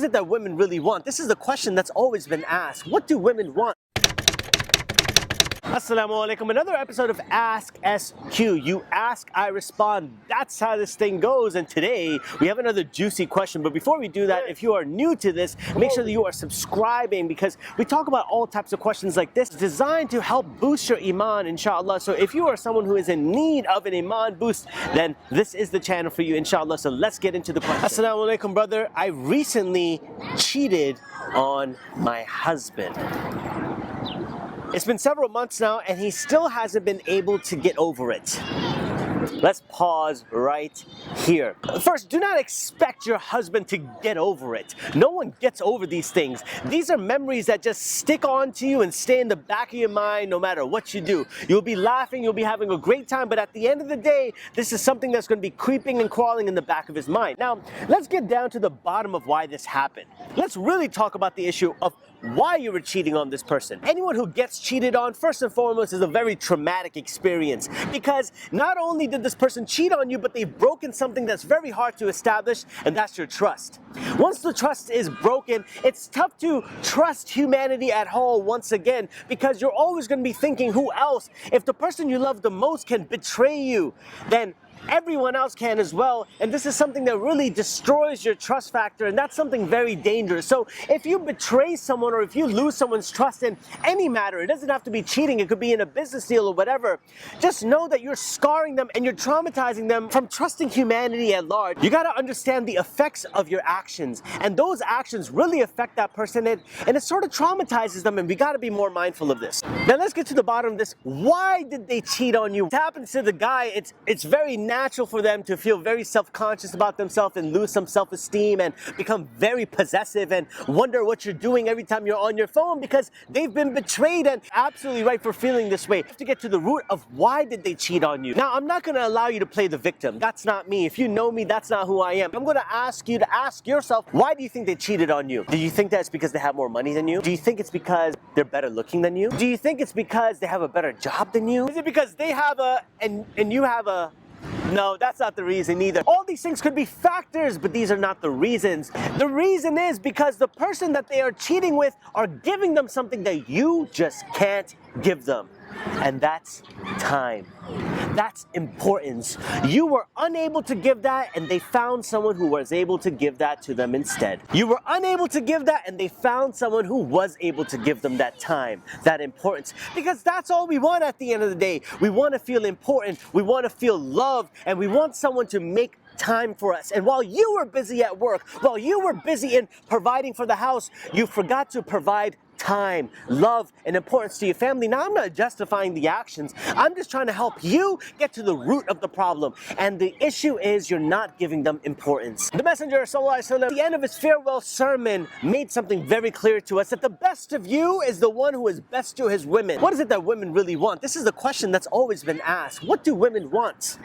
is it that women really want? This is the question that's always been asked. What do women want? Assalamu alaikum, another episode of Ask SQ. You ask, I respond. That's how this thing goes. And today we have another juicy question. But before we do that, if you are new to this, make sure that you are subscribing, because we talk about all types of questions like this designed to help boost your iman, inshallah. So if you are someone who is in need of an iman boost, then this is the channel for you, inshallah. So let's get into the question. Assalamu alaikum, brother. I recently cheated on my husband. It's been several months now, and he still hasn't been able to get over it. Let's pause right here. First, do not expect your husband to get over it. No one gets over these things. These are memories that just stick on to you and stay in the back of your mind no matter what you do. You'll be laughing, you'll be having a great time, but at the end of the day, this is something that's going to be creeping and crawling in the back of his mind. Now, let's get down to the bottom of why this happened. Let's really talk about the issue of why you were cheating on this person. Anyone who gets cheated on, first and foremost, is a very traumatic experience, because not only did this person cheat on you, but they've broken something that's very hard to establish, and that's your trust. Once the trust is broken, it's tough to trust humanity at all once again, because you're always going to be thinking, who else? If the person you love the most can betray you, then everyone else can as well, and this is something that really destroys your trust factor, and that's something very dangerous. So if you betray someone, or if you lose someone's trust in any matter, it doesn't have to be cheating, it could be in a business deal or whatever, just know that you're scarring them and you're traumatizing them from trusting humanity at large. You got to understand the effects of your actions, and those actions really affect that person, and it sort of traumatizes them, and we got to be more mindful of this. Now let's get to the bottom of this. Why did they cheat on you? What happens to the guy, it's very natural for them to feel very self-conscious about themselves and lose some self-esteem and become very possessive and wonder what you're doing every time you're on your phone, because they've been betrayed, and absolutely right for feeling this way. You have to get to the root of why did they cheat on you. Now, I'm not going to allow you to play the victim. That's not me. If you know me, that's not who I am. I'm going to ask you to ask yourself, why do you think they cheated on you? Do you think that it's because they have more money than you? Do you think it's because they're better looking than you? Do you think it's because they have a better job than you? Is it because they have a and you have a? No, that's not the reason either. All these things could be factors, but these are not the reasons. The reason is because the person that they are cheating with are giving them something that you just can't give them. And that's time. That's importance. You were unable to give that, and they found someone who was able to give that to them instead. You were unable to give that, and they found someone who was able to give them that time, that importance. Because that's all we want at the end of the day. We want to feel important, we want to feel loved, and we want someone to make time for us. And while you were busy at work, while you were busy in providing for the house, you forgot to provide time, love, and importance to your family. Now, I'm not justifying the actions. I'm just trying to help you get to the root of the problem. And the issue is you're not giving them importance. The Messenger, sallallahu alaihi wasallam, at the end of his farewell sermon, made something very clear to us, that the best of you is the one who is best to his women. What is it that women really want? This is the question that's always been asked. What do women want?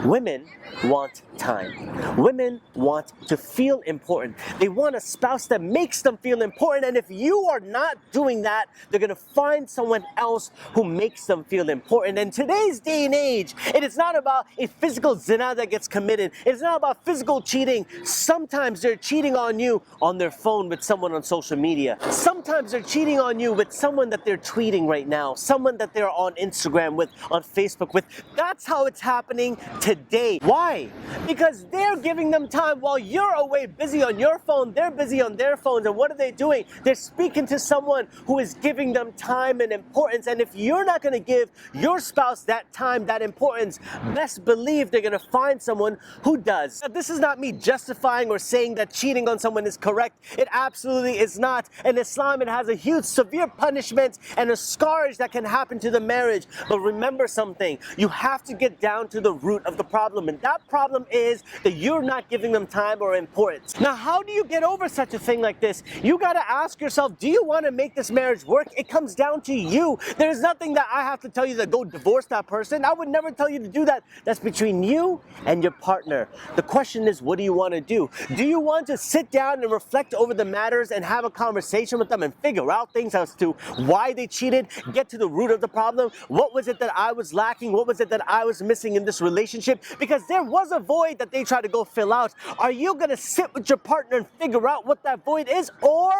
Women want time. Women want to feel important. They want a spouse that makes them feel important, and if you are not doing that, they're going to find someone else who makes them feel important. And today's day and age, it is not about a physical zina that gets committed. It's not about physical cheating. Sometimes they're cheating on you on their phone with someone on social media. Sometimes they're cheating on you with someone that they're tweeting right now, someone that they're on Instagram with, on Facebook with. That's how it's happening today. Why? Because they're giving them time while you're away busy on your phone. They're busy on their phones, and what are they doing? They're speaking to someone who is giving them time and importance. And if you're not going to give your spouse that time, that importance, best believe they're going to find someone who does. Now, this is not me justifying or saying that cheating on someone is correct. It absolutely is not. In Islam, it has a huge, severe punishment and a scourge that can happen to the marriage. But remember something, you have to get down to the root of the problem, and that problem is that you're not giving them time or importance. Now, how do you get over such a thing like this? You got to ask yourself, do you want want to make this marriage work, it comes down to you. There's nothing that I have to tell you to go divorce that person. I would never tell you to do that. That's between you and your partner. The question is, what do you want to do? Do you want to sit down and reflect over the matters and have a conversation with them and figure out things as to why they cheated, get to the root of the problem? What was it that I was lacking? What was it that I was missing in this relationship? Because there was a void that they tried to go fill out. Are you going to sit with your partner and figure out what that void is? Or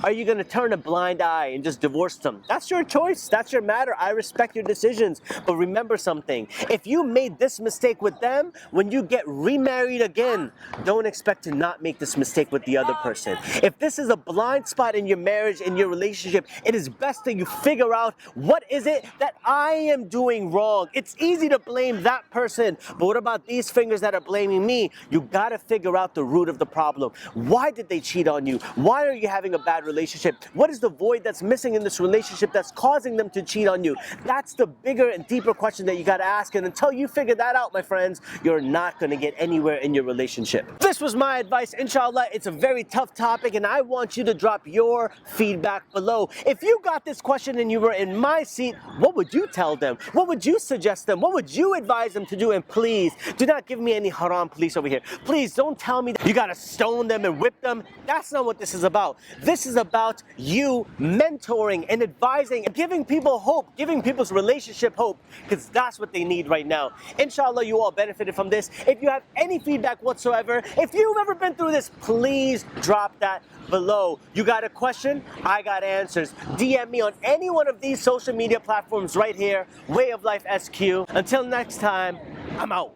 are you going to turn a blind eye and just divorce them? That's your choice. That's your matter. I respect your decisions. But remember something. If you made this mistake with them, when you get remarried again, don't expect to not make this mistake with the other person. If this is a blind spot in your marriage, in your relationship, it is best that you figure out, what is it that I am doing wrong? It's easy to blame that person. But what about these fingers that are blaming me? You got to figure out the root of the problem. Why did they cheat on you? Why are you having a bad relationship? What is the void that's missing in this relationship that's causing them to cheat on you? That's the bigger and deeper question that you got to ask. And until you figure that out, my friends, you're not going to get anywhere in your relationship. This was my advice. Inshallah, it's a very tough topic, and I want you to drop your feedback below. If you got this question and you were in my seat, what would you tell them? What would you suggest them? What would you advise them to do? And please, do not give me any haram police over here. Please don't tell me that you got to stone them and whip them. That's not what this is about. This is about you mentoring and advising and giving people hope, giving people's relationship hope, because that's what they need right now. Inshallah, you all benefited from this. If you have any feedback whatsoever, if you've ever been through this, please drop that below. You got a question? I got answers. DM me on any one of these social media platforms right here, Way of Life SQ. Until next time, I'm out.